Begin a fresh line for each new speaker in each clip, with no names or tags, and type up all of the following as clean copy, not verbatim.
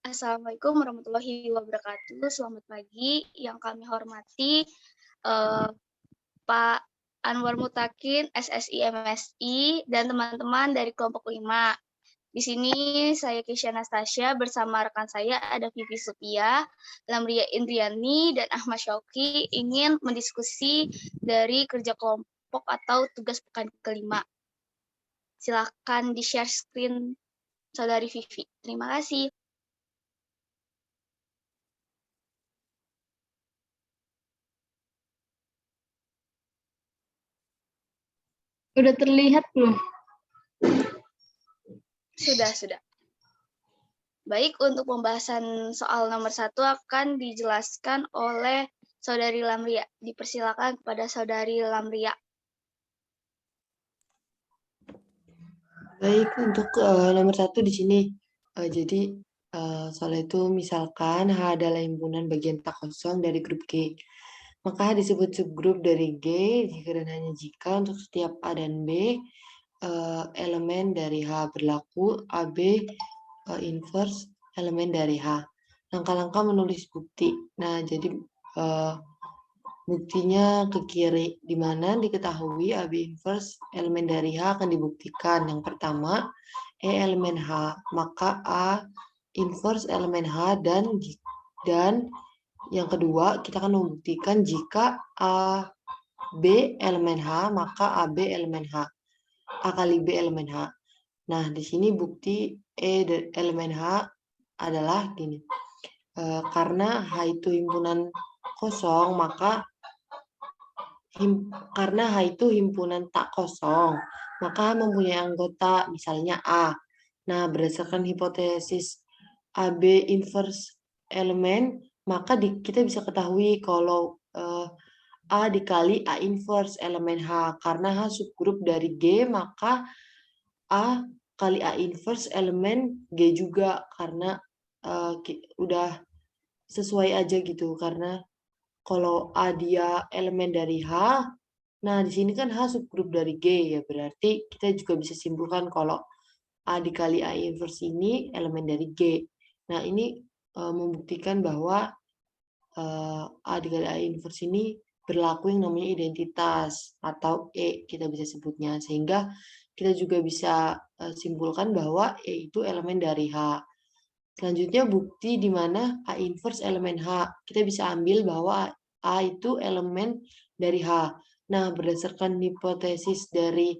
Assalamualaikum warahmatullahi wabarakatuh. Selamat pagi. Yang kami hormati Pak Anwar Mutakin, SSI MSI, dan teman-teman dari kelompok 5. Di sini saya Kesha Anastasia bersama rekan saya ada Vivi Supia, Lamria Indriani, dan Ahmad Syauki ingin mendiskusi dari kerja kelompok atau tugas pekan kelima. Silakan di-share screen Saudari Vivi. Terima kasih.
Udah terlihat belum?
Sudah. Baik, untuk pembahasan soal nomor 1 akan dijelaskan oleh Saudari Lamria. Dipersilakan kepada Saudari Lamria.
Baik, untuk nomor 1 di sini. Jadi, soal itu misalkan H adalah himpunan bagian tak kosong dari grup G. Maka H disebut subgrup dari G jika dan hanya jika untuk setiap A dan B, elemen dari H berlaku, AB inverse elemen dari H. Langkah-langkah menulis bukti. Nah, jadi buktinya ke kiri, di mana diketahui AB inverse elemen dari H akan dibuktikan. Yang pertama, E elemen H, maka A inverse elemen H dan yang kedua, kita akan membuktikan jika A B elemen H, maka AB elemen H. A kali B elemen H. Nah, di sini bukti E elemen H adalah gini. Karena H itu himpunan kosong, maka karena H itu himpunan tak kosong, maka mempunyai anggota misalnya A. Nah, berdasarkan hipotesis AB inverse elemen, maka kita bisa ketahui kalau A dikali A inverse elemen H. Karena H subgrup dari G, maka A kali A inverse elemen G juga. Karena udah sesuai aja gitu. Karena kalau A dia elemen dari H, nah di sini kan H subgrup dari G ya, berarti kita juga bisa simpulkan kalau A dikali A inverse ini elemen dari G. Nah ini membuktikan bahwa A dikali A inverse ini berlaku yang namanya identitas atau E kita bisa sebutnya, sehingga kita juga bisa simpulkan bahwa E itu elemen dari H. Selanjutnya bukti di mana A inverse elemen H. Kita bisa ambil bahwa A itu elemen dari H. Nah, berdasarkan hipotesis dari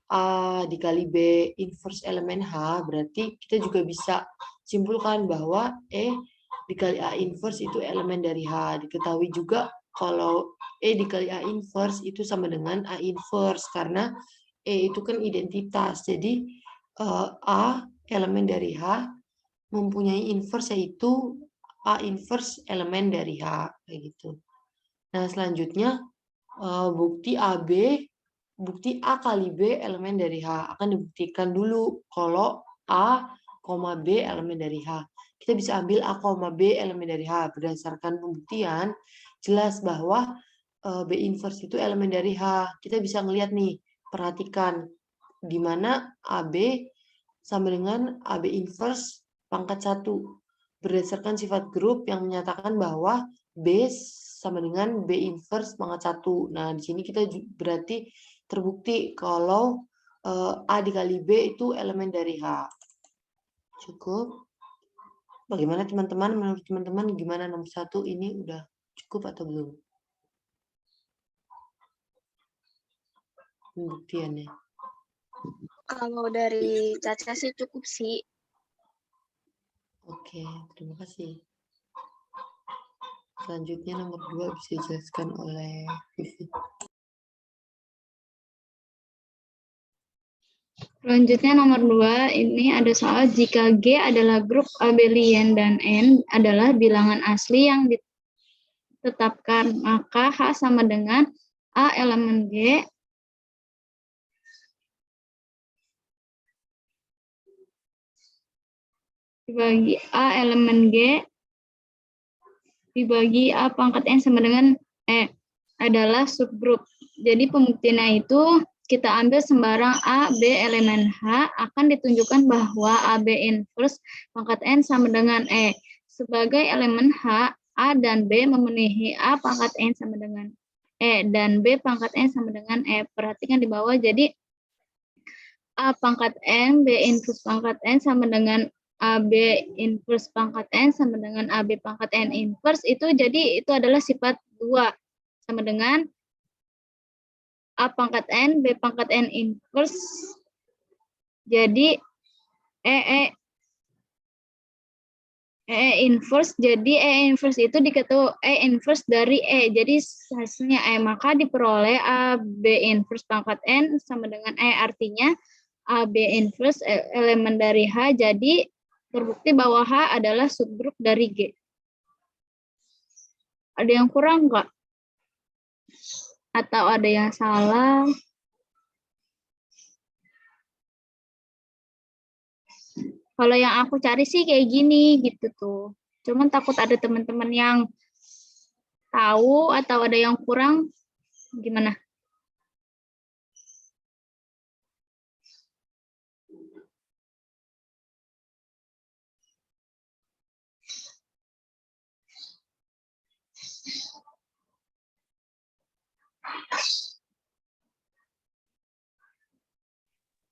A dikali B inverse elemen H, berarti kita juga bisa simpulkan bahwa E dikali A inverse itu elemen dari H. Diketahui juga kalau E dikali A inverse itu sama dengan A inverse, karena E itu kan identitas. Jadi A elemen dari H mempunyai inverse yaitu A inverse elemen dari H kayak gitu. Nah, selanjutnya bukti AB, bukti A kali B elemen dari H akan dibuktikan dulu kalau A, B elemen dari H. Kita bisa ambil A, B elemen dari H. Berdasarkan pembuktian jelas bahwa B inverse itu elemen dari H. Kita bisa ngelihat nih, perhatikan di mana AB sama dengan AB inverse pangkat 1 berdasarkan sifat grup yang menyatakan bahwa B sama dengan B inverse pangkat 1. Nah, di sini kita berarti terbukti kalau A dikali B itu elemen dari H. Cukup. Bagaimana teman-teman? Menurut teman-teman gimana nomor 1 ini udah cukup atau belum? Pembuktiannya.
Kalau dari Caca sih cukup sih.
Oke, terima kasih. Selanjutnya nomor 2 bisa dijelaskan oleh Vivi.
Selanjutnya nomor 2, ini ada soal jika G adalah grup abelian dan N adalah bilangan asli yang ditetapkan, maka H sama dengan A elemen G dibagi A elemen G dibagi A pangkat N sama dengan E adalah subgrup. Jadi pembuktiannya itu kita ambil sembarang A, B elemen H, akan ditunjukkan bahwa AB inverse pangkat N sama dengan E. Sebagai elemen H, A dan B memenuhi A pangkat N sama dengan E, dan B pangkat N sama dengan E. Perhatikan di bawah, jadi A pangkat N, B inverse pangkat N sama dengan AB inverse pangkat N sama dengan AB pangkat N inverse, itu jadi itu adalah sifat 2, sama dengan A pangkat N, B pangkat N inverse, jadi E inverse, jadi E inverse itu diketahui E inverse dari E, jadi hasilnya E, maka diperoleh A, B inverse pangkat N sama dengan E, artinya A, B inverse elemen dari H, jadi terbukti bahwa H adalah subgrup dari G. Ada yang kurang nggak? Atau ada yang salah? Kalau yang aku cari sih kayak gini gitu tuh. Cuman takut ada teman-teman yang tahu atau ada yang kurang, gimana?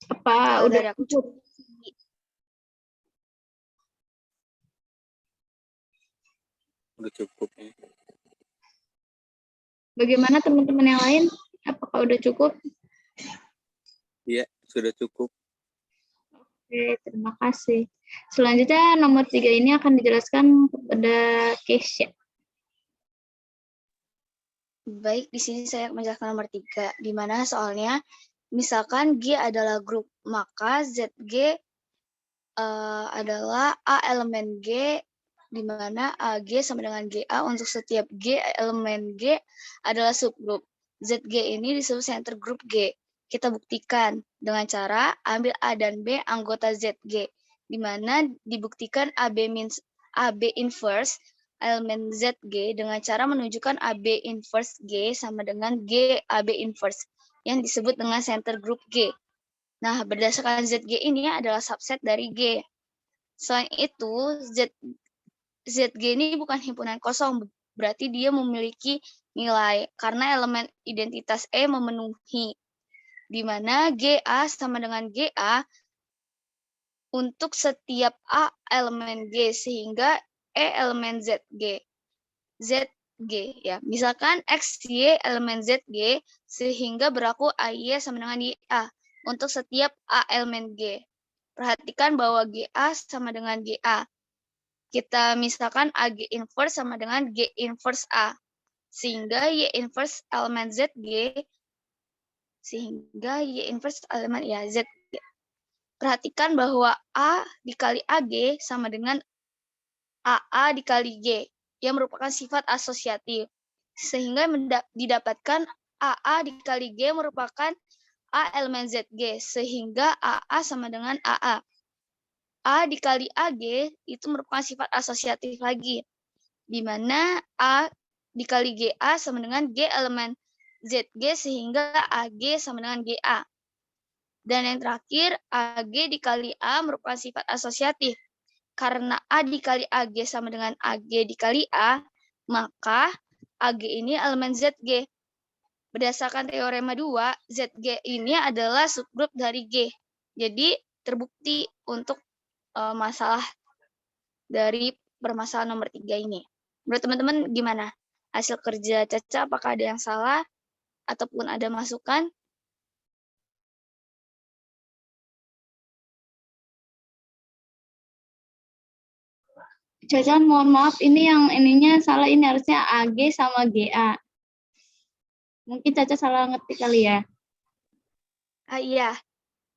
Apa
Kalau
udah
dari aku
cukup?
Udah cukup ya.
Bagaimana teman-teman yang lain? Apakah udah cukup?
Iya, sudah cukup.
Oke, terima kasih. Selanjutnya nomor 3 ini akan dijelaskan kepada Kesya.
Baik, di sini saya menjelaskan nomor 3, di mana soalnya misalkan G adalah grup, maka ZG adalah A elemen G, di mana AG sama dengan GA untuk setiap G elemen G adalah subgrup. ZG ini disebut center group G. Kita buktikan dengan cara ambil A dan B anggota ZG, di mana dibuktikan AB inverse elemen ZG dengan cara menunjukkan AB inverse G sama dengan G AB inverse yang disebut dengan center group G. Nah, berdasarkan ZG ini adalah subset dari G. Selain itu, ZG ini bukan himpunan kosong, berarti dia memiliki nilai karena elemen identitas E memenuhi, di mana GA sama dengan GA untuk setiap A elemen G, sehingga E elemen ZG. ZG ya. Misalkan XY elemen ZG, sehingga berlaku AY sama dengan YA untuk setiap A elemen G. Perhatikan bahwa GA sama dengan GA. Kita misalkan AG inverse sama dengan G inverse A. Sehingga Y inverse elemen ZG, sehingga Y inverse elemen ya ZG. Perhatikan bahwa A dikali AG sama dengan AA dikali G, yang merupakan sifat asosiatif. Sehingga didapatkan AA dikali G merupakan A elemen ZG, sehingga AA sama dengan AA. A dikali AG itu merupakan sifat asosiatif lagi, di mana A dikali GA sama dengan G elemen ZG, sehingga AG sama dengan GA. Dan yang terakhir, AG dikali A merupakan sifat asosiatif. Karena A dikali AG sama dengan AG dikali A, maka AG ini elemen ZG. Berdasarkan teorema 2, ZG ini adalah subgrup dari G. Jadi terbukti untuk masalah dari permasalahan nomor 3 ini. Menurut teman-teman gimana? Hasil kerja Caca apakah ada yang salah ataupun ada masukan?
Caca, mohon maaf, ini yang ininya salah, ini harusnya AG sama GA. Mungkin Caca salah ngetik kali ya.
Iya,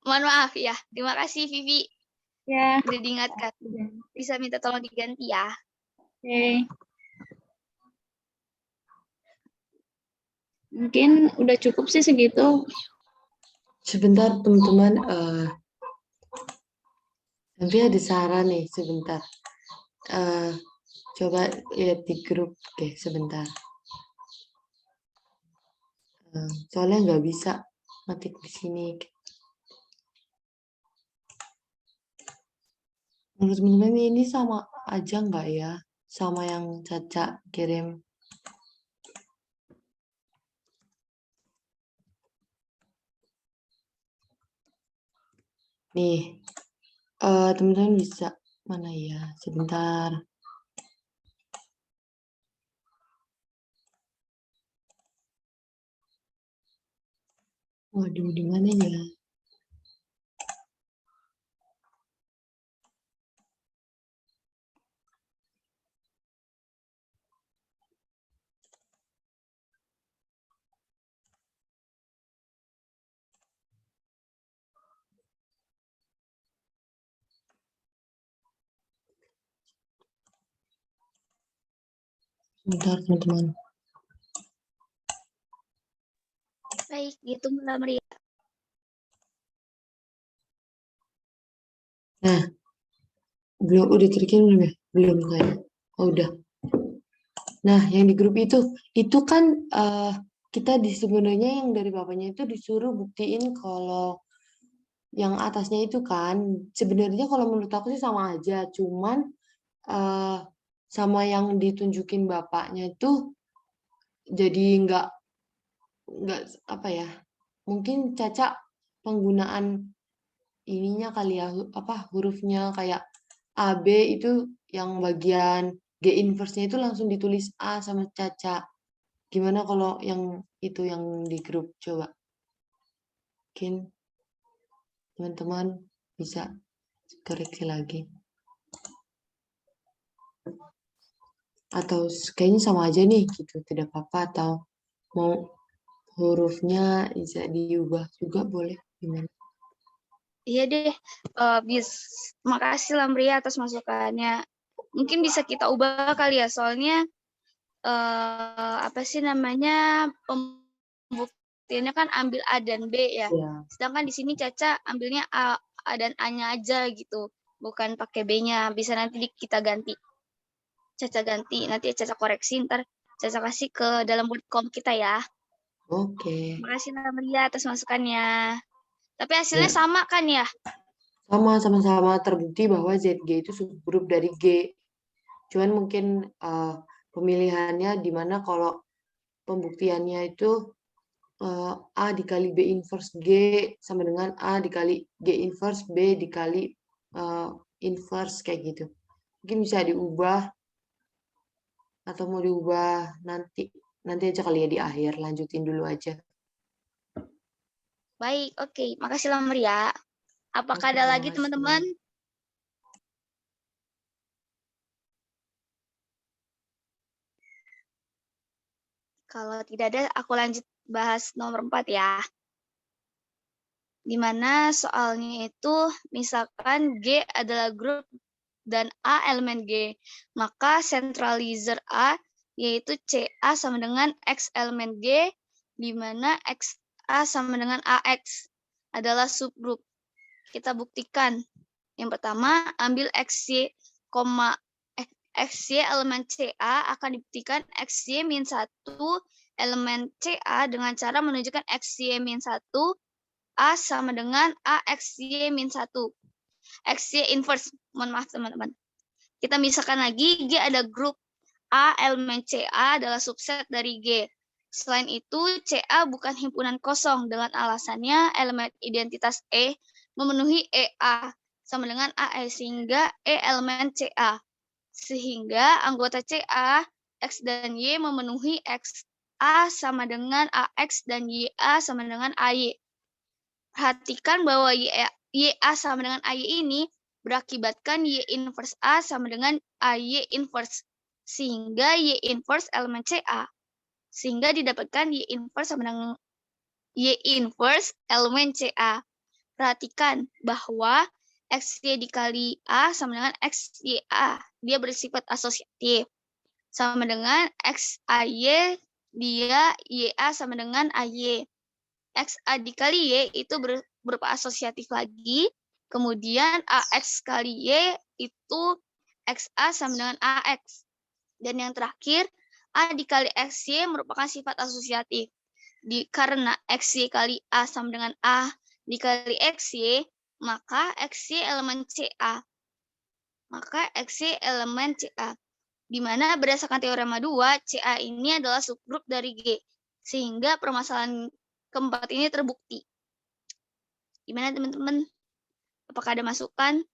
mohon maaf ya. Terima kasih Vivi.
Ya.
Udah diingatkan. Bisa minta tolong diganti ya.
Oke. Mungkin udah cukup sih segitu.
Sebentar teman-teman, tapi ada saran nih sebentar. Coba lihat di grup sebentar. Soalnya nggak bisa ngetik di sini. Menurut teman-teman ini sama aja nggak ya? Sama yang Caca kirim. Nih, teman-teman bisa mana ya? Sebentar. Waduh, di mana ya? Sebentar, teman-teman.
Baik, gitu Mbak Maria.
Nah, belum udah terkirim belum ya? Belum kayaknya. Oh, udah. Nah, yang di grup itu kan kita sebenarnya yang dari bapaknya itu disuruh buktiin kalau yang atasnya itu kan sebenarnya kalau menurut aku sih sama aja, cuman sama yang ditunjukin bapaknya itu jadi nggak apa ya? Mungkin Caca penggunaan ininya kali ya apa hurufnya kayak AB itu yang bagian G inverse-nya itu langsung ditulis A sama Caca. Gimana kalau yang itu yang di grup coba? Mungkin teman-teman bisa koreksi lagi. Atau kayaknya sama aja nih gitu, tidak apa-apa atau mau hurufnya bisa diubah juga boleh gimana?
Iya deh, makasih Lamria atas masukannya. Mungkin bisa kita ubah kali ya, soalnya apa sih namanya pembuktiannya kan ambil A dan B ya.
Ya,
Sedangkan di sini Caca ambilnya A dan A-nya aja gitu, bukan pakai B-nya. Bisa nanti kita ganti. Caca ganti, nanti Caca koreksi, ntar Caca kasih ke dalam Wordcom kita ya.
oke.
Makasih Lamria atas masukannya. Tapi hasilnya
Ya,
sama kan ya?
sama-sama terbukti bahwa ZG itu subgrup dari G. Cuman mungkin pemilihannya di mana kalau pembuktiannya itu A dikali B inverse G sama dengan A dikali G inverse B dikali inverse kayak gitu. Mungkin bisa diubah atau mau diubah nanti aja kali ya di akhir. Lanjutin dulu aja.
Baik, oke. Makasih Lamria. Apakah
Oke,
ada lagi
makasih.
teman-teman? Kalau tidak ada, aku lanjut bahas nomor 4 ya. Di mana soalnya itu misalkan G adalah grup dan A elemen G. Maka centralizer A yaitu CA sama dengan X elemen G, di mana XA sama dengan AX adalah subgrup. Kita buktikan. Yang pertama, ambil XY, XY elemen CA akan dibuktikan XY min 1 elemen CA dengan cara menunjukkan XY min 1 A sama dengan AXY min 1. XY inverse. Mohon maaf teman-teman. Kita misalkan lagi, G ada grup A elemen CA adalah subset dari G. Selain itu, CA bukan himpunan kosong dengan alasannya elemen identitas E memenuhi EA sama dengan AE sehingga E elemen CA. Sehingga anggota CA, X dan Y memenuhi XA sama dengan AX dan YA sama dengan AY. Perhatikan bahwa YA sama dengan AY ini berakibatkan Y inverse A sama dengan AY inverse. Sehingga Y inverse elemen CA. Sehingga didapatkan Y inverse sama dengan Y inverse elemen CA. Perhatikan bahwa XY dikali A sama dengan XYA. Dia bersifat asosiatif. Sama dengan XAY, dia YA sama dengan AY. XA dikali Y itu berupa asosiatif lagi. Kemudian AX kali Y itu XA sama dengan AX. Dan yang terakhir, A dikali XY merupakan sifat asosiatif. Karena XY kali A sama dengan A dikali XY, maka XY elemen CA. Maka XY elemen CA. Di mana berdasarkan teorema 2, CA ini adalah subgrup dari G. Sehingga permasalahan keempat ini terbukti. Gimana teman-teman? Apakah ada masukan?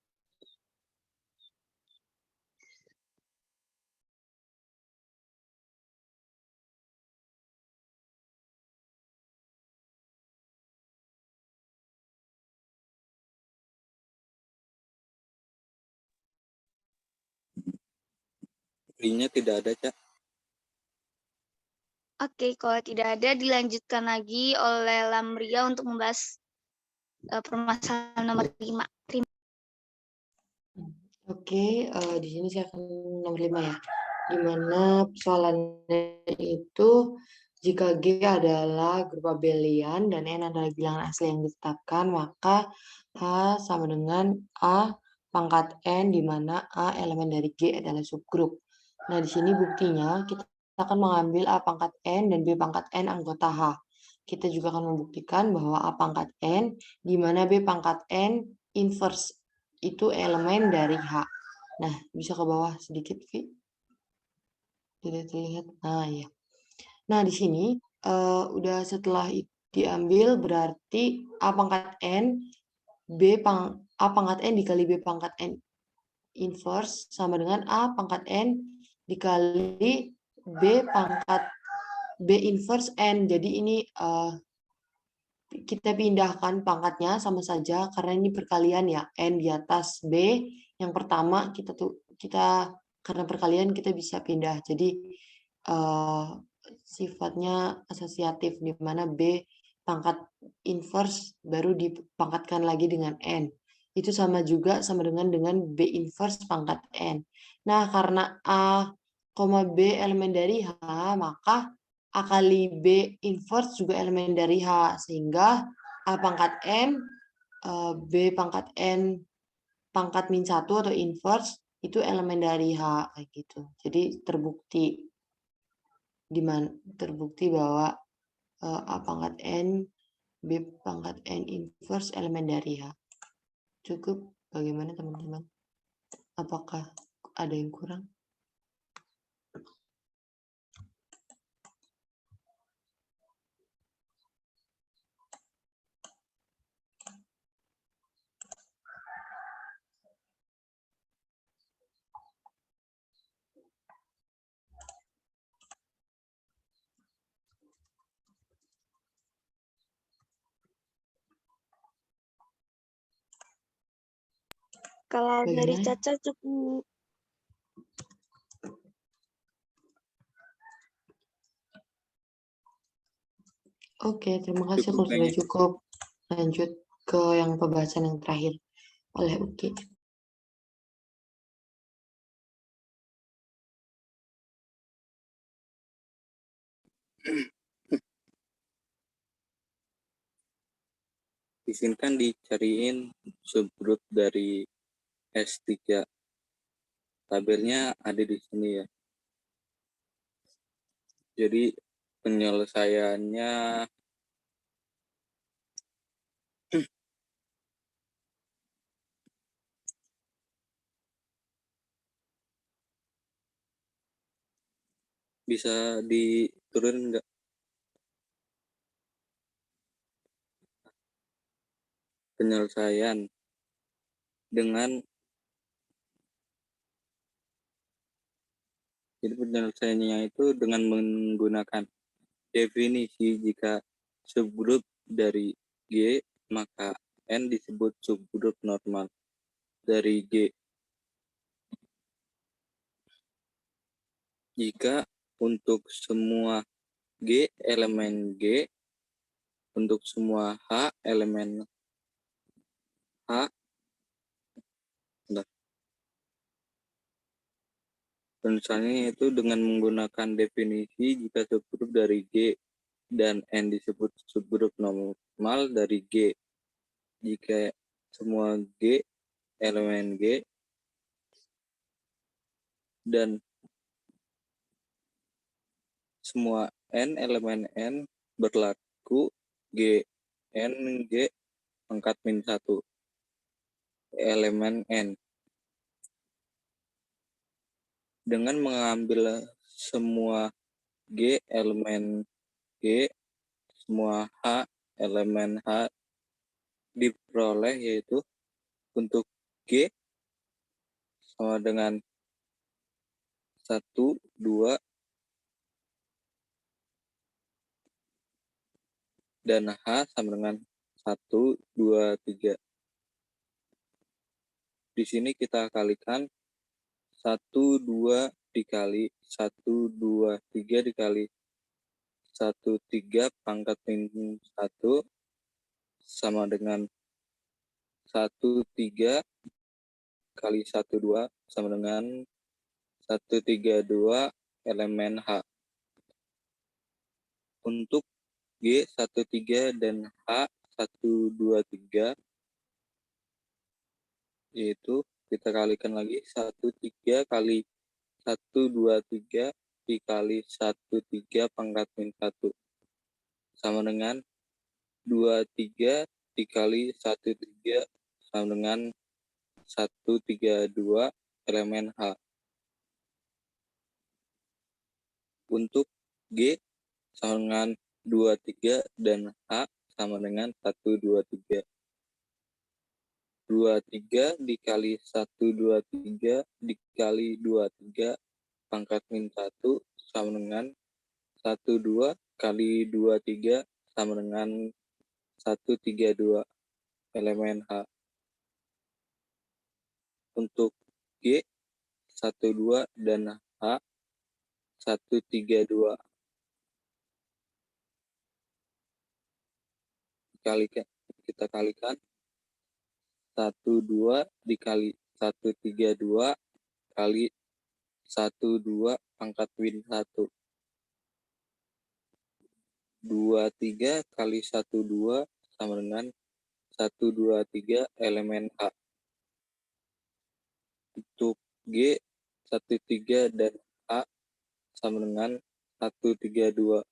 Buktinya tidak ada, Cak.
Oke, kalau tidak ada, dilanjutkan lagi oleh Lamria untuk membahas permasalahan nomor 5.
Oke, di sini saya akan nomor 5 ya. Di mana persoalannya itu jika G adalah grup abelian dan N adalah bilangan asli yang ditetapkan, maka H sama dengan A pangkat N, di mana A elemen dari G adalah subgrup. Nah, di sini buktinya kita akan mengambil A pangkat N dan B pangkat N anggota H. Kita juga akan membuktikan bahwa A pangkat N, di mana B pangkat N inverse itu elemen dari H. Nah, bisa ke bawah sedikit, Vi. Tidak terlihat. Nah, ya. Nah, di sini udah setelah diambil berarti A pangkat N, A pangkat N dikali B pangkat N inverse sama dengan A pangkat N dikali B pangkat B inverse N. Jadi ini kita pindahkan pangkatnya sama saja karena ini perkalian ya, N di atas B. Yang pertama kita karena perkalian kita bisa pindah. Jadi sifatnya asosiatif, di mana B pangkat inverse baru dipangkatkan lagi dengan N. Itu sama juga sama dengan B inverse pangkat N. Nah, karena A, B elemen dari H, maka A kali B inverse juga elemen dari H, sehingga A pangkat N, B pangkat N pangkat min 1 atau inverse itu elemen dari H, kayak gitu. Jadi terbukti bahwa A pangkat N, B pangkat N inverse elemen dari H. Cukup? Bagaimana teman-teman? Apakah ada yang kurang?
Kalau dari
Bagaimana?
Caca cukup.
Oke, terima kasih
Cukup
kalau sudah
kayaknya.
cukup. Lanjut ke yang pembahasan yang terakhir oleh Uki.
Di sini kan dicariin subgrup dari S3. Tabelnya ada di sini ya. Jadi penyelesaiannya bisa diturun nggak? Penyelesaian dengan jadi penyelesaiannya itu dengan menggunakan definisi jika subgrup dari G, maka N disebut subgrup normal dari G. Jika untuk semua G elemen G, untuk semua H elemen H, misalnya itu dengan menggunakan definisi jika subgrup dari G dan N disebut subgrup normal dari G. Jika semua G elemen G dan semua N elemen N berlaku berlaku GNG pangkat min 1 elemen N. Dengan mengambil semua G elemen G, semua H elemen H diperoleh, yaitu untuk G sama dengan 1, 2, dan H sama dengan 1, 2, 3. Di sini kita kalikan 1, 2 dikali 1, 2, 3 dikali 1, 3 pangkat min 1 sama dengan 1, 3 kali 1, 2 sama dengan 1, 3, 2 elemen H. Untuk G, 1, 3 dan H, 1, 2, 3, yaitu kita kalikan lagi 1, 3 kali 1, 2, 3 dikali 1, 3 pangkat min 1 sama dengan 2, 3 dikali 1, 3 sama dengan 1, 3, 2 elemen H. Untuk G sama dengan 2, 3 dan H sama dengan 1, 2, 3. 2, 3 dikali 1, 2, 3 dikali 2, 3 pangkat min 1 sama dengan 1, 2 kali 2, 3 sama dengan 1, 3, 2 elemen H. Untuk G, 1, 2 dan H, 1, 3, 2. Kita kalikan 1, 2 dikali 1, 3, 2 kali 1, 2 pangkat min 1. 2, 3 kali 1, 2 sama dengan 1, 2, 3 elemen H. Untuk G, 1, 3 dan H sama dengan 1, 3, 2.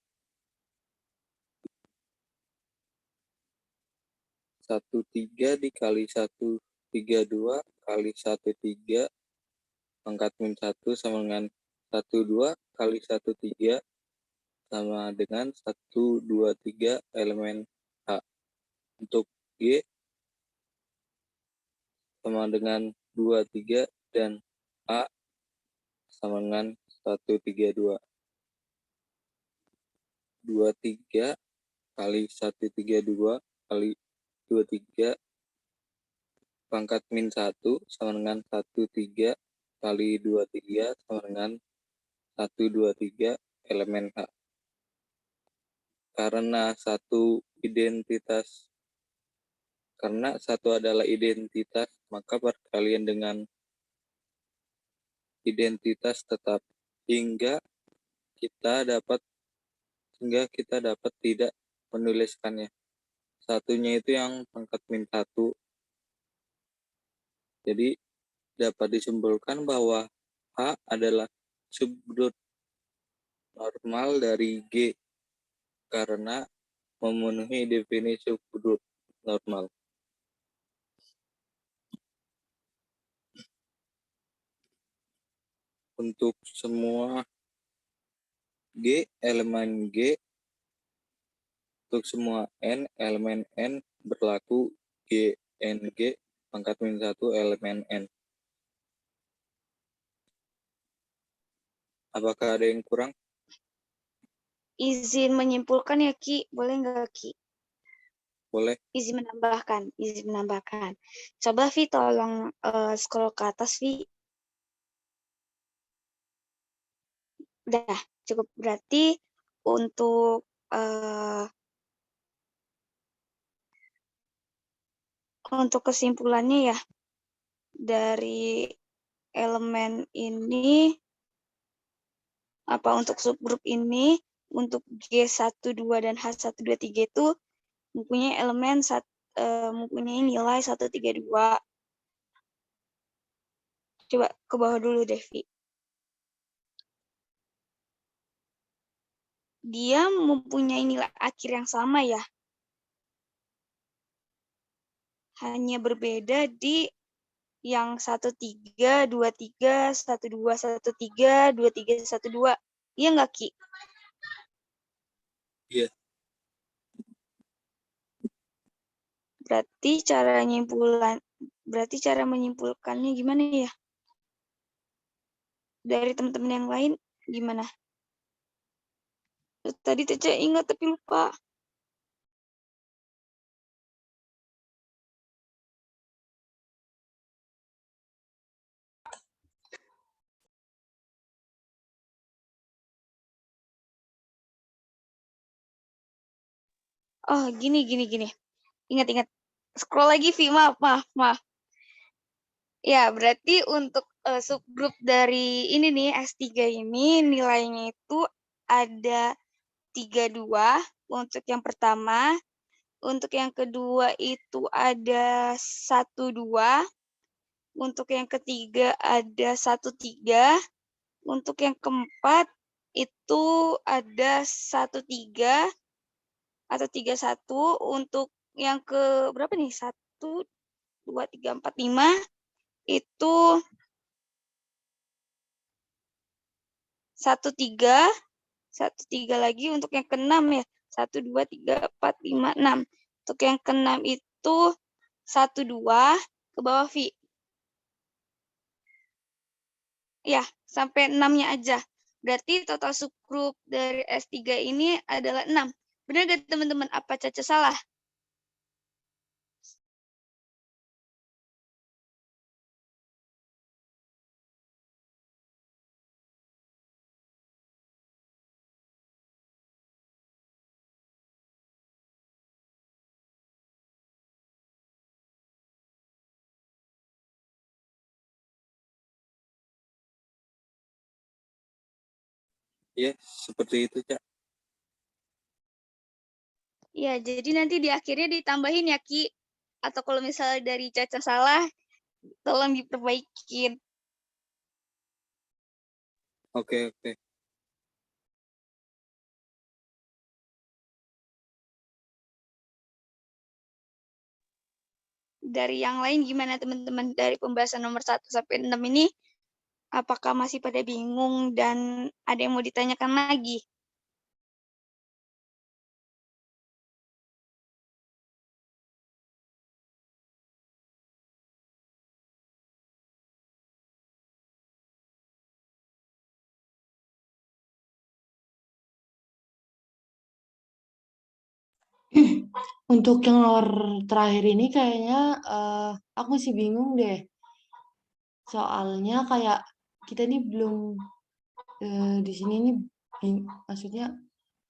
1, 3 dikali 1, 3, 2 kali 1, 3 pangkat min 1 sama dengan 1, 2 kali 1, 3 sama dengan 1, 2, 3 elemen H. Untuk G sama dengan 2, 3 dan H sama dengan 1, 3, 2. 2, 3 kali 1, 3, 2 kali 2, 3 pangkat min 1 sama dengan 1, 3 kali 2, 3 sama dengan 1, 2, 3 elemen H. Karena satu adalah identitas, maka perkalian dengan identitas tetap hingga kita dapat tidak menuliskannya. Satunya itu yang pangkat min 1. Jadi dapat disimpulkan bahwa H adalah subgrup normal dari G karena memenuhi definisi subgrup normal. Untuk semua G elemen G, untuk semua N elemen N berlaku GNG pangkat min 1 elemen N. Apakah ada yang kurang?
Izin menyimpulkan ya, Ki. Boleh nggak, Ki?
Boleh.
Izin menambahkan. Coba Vi tolong scroll ke atas, Vi. Udah, cukup. Berarti untuk kesimpulannya ya, dari elemen ini, untuk subgrup ini, untuk G1, 2, dan H1, 2, 3 itu mempunyai mempunyai nilai 1, 3, 2. Coba ke bawah dulu, Devi. dia mempunyai nilai akhir yang sama ya. Hanya berbeda di yang 13, 23, 12, 13, 23, 12. Iya nggak, Ki?
Iya.
Berarti cara menyimpulkannya gimana ya? Dari teman-teman yang lain gimana? Tadi Tece ingat tapi lupa. Oh, gini. Ingat. Scroll lagi, Vi. Maaf. Ya, berarti untuk subgrup dari ini nih, S3 ini nilainya itu ada 32 untuk yang pertama. Untuk yang kedua itu ada 12. Untuk yang ketiga ada 13. Untuk yang keempat itu ada 13 atau 31. Untuk yang ke berapa nih? 1, 2, 3, 4, 5 itu 13 lagi. Untuk yang keenam ya 1, 2, 3, 4, 5, 6. Untuk yang keenam itu 12 ke bawah, Vi. Ya, sampai 6-nya aja. Berarti total subgrup dari S3 ini adalah 6. Benar gak teman-teman? Apa Caca salah?
Ya, seperti itu, Cak.
Ya, jadi nanti di akhirnya ditambahin ya, Ki. Atau kalau misalnya dari Caca salah, tolong diperbaikin.
Oke.
Dari yang lain gimana teman-teman? Dari pembahasan nomor 1 sampai 6 ini, apakah masih pada bingung dan ada yang mau ditanyakan lagi?
Untuk yang nomor terakhir ini kayaknya aku masih bingung deh. Soalnya kayak kita ini belum di sini ini maksudnya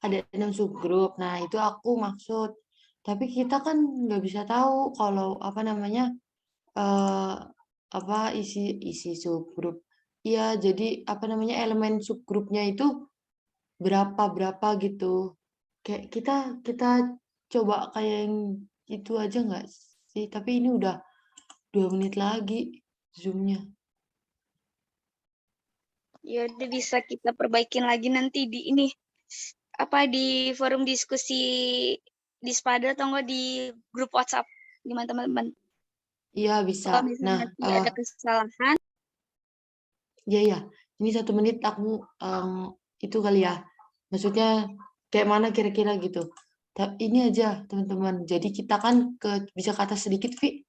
ada 6 subgrup. Nah, itu aku maksud. Tapi kita kan nggak bisa tahu kalau apa namanya apa isi subgrup. Iya, jadi apa namanya elemen subgrupnya itu berapa gitu. Kayak kita coba kayak yang itu aja nggak sih? Tapi ini udah 2 menit lagi Zoom-nya.
Ya udah bisa kita perbaikin lagi nanti di ini. Apa di forum diskusi di Spada atau enggak di grup WhatsApp. Gimana teman-teman?
Iya, bisa.
Kalau misalnya
Nah,
nanti ada kesalahan,
ya. Ini 1 menit aku itu kali ya. Maksudnya kayak mana kira-kira gitu. Ini aja teman-teman. Jadi kita kan bisa ke atas sedikit, Vi.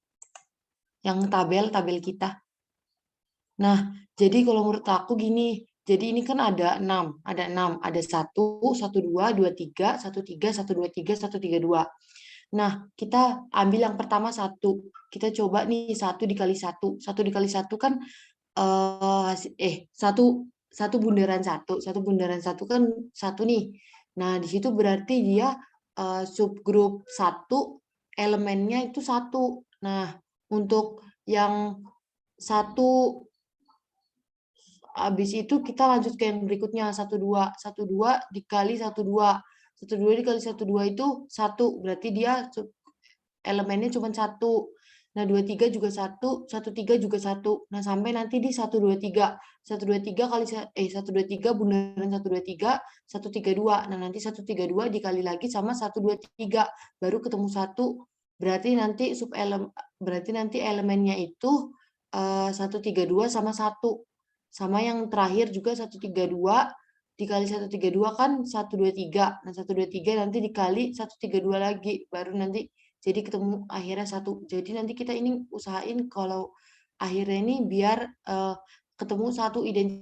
Yang tabel kita. Nah, jadi kalau menurut aku gini. Jadi ini kan ada 6. Ada 6. Ada 1, 1, 2, 2, 3, 1, 3, 1, 2, 3, 1, 3, 2. Nah, kita ambil yang pertama 1. Kita coba nih 1 dikali 1. 1 dikali 1 kan satu bundaran satu kan 1 nih. Nah, di situ berarti dia subgrup 1 elemennya itu 1. Nah, untuk yang 1 habis itu kita lanjut ke yang berikutnya 1, 2. 1, 2 dikali 1, 2. 1, 2 dikali 1, 2 itu 1. Berarti dia elemennya cuma 1. Nah, 23 juga 1, 13 juga 1. Nah, sampai nanti di 123. 123 kali 123 bundaran 123, 132. Nah, nanti 132 dikali lagi sama 123 baru ketemu 1. Berarti nanti elemennya itu 132 sama 1. Sama yang terakhir juga 132 dikali 132 kan 123. Nah, 123 nanti dikali 132 lagi baru nanti jadi ketemu akhirnya 1. Jadi nanti kita ini usahain kalau akhirnya ini biar ketemu 1 identitas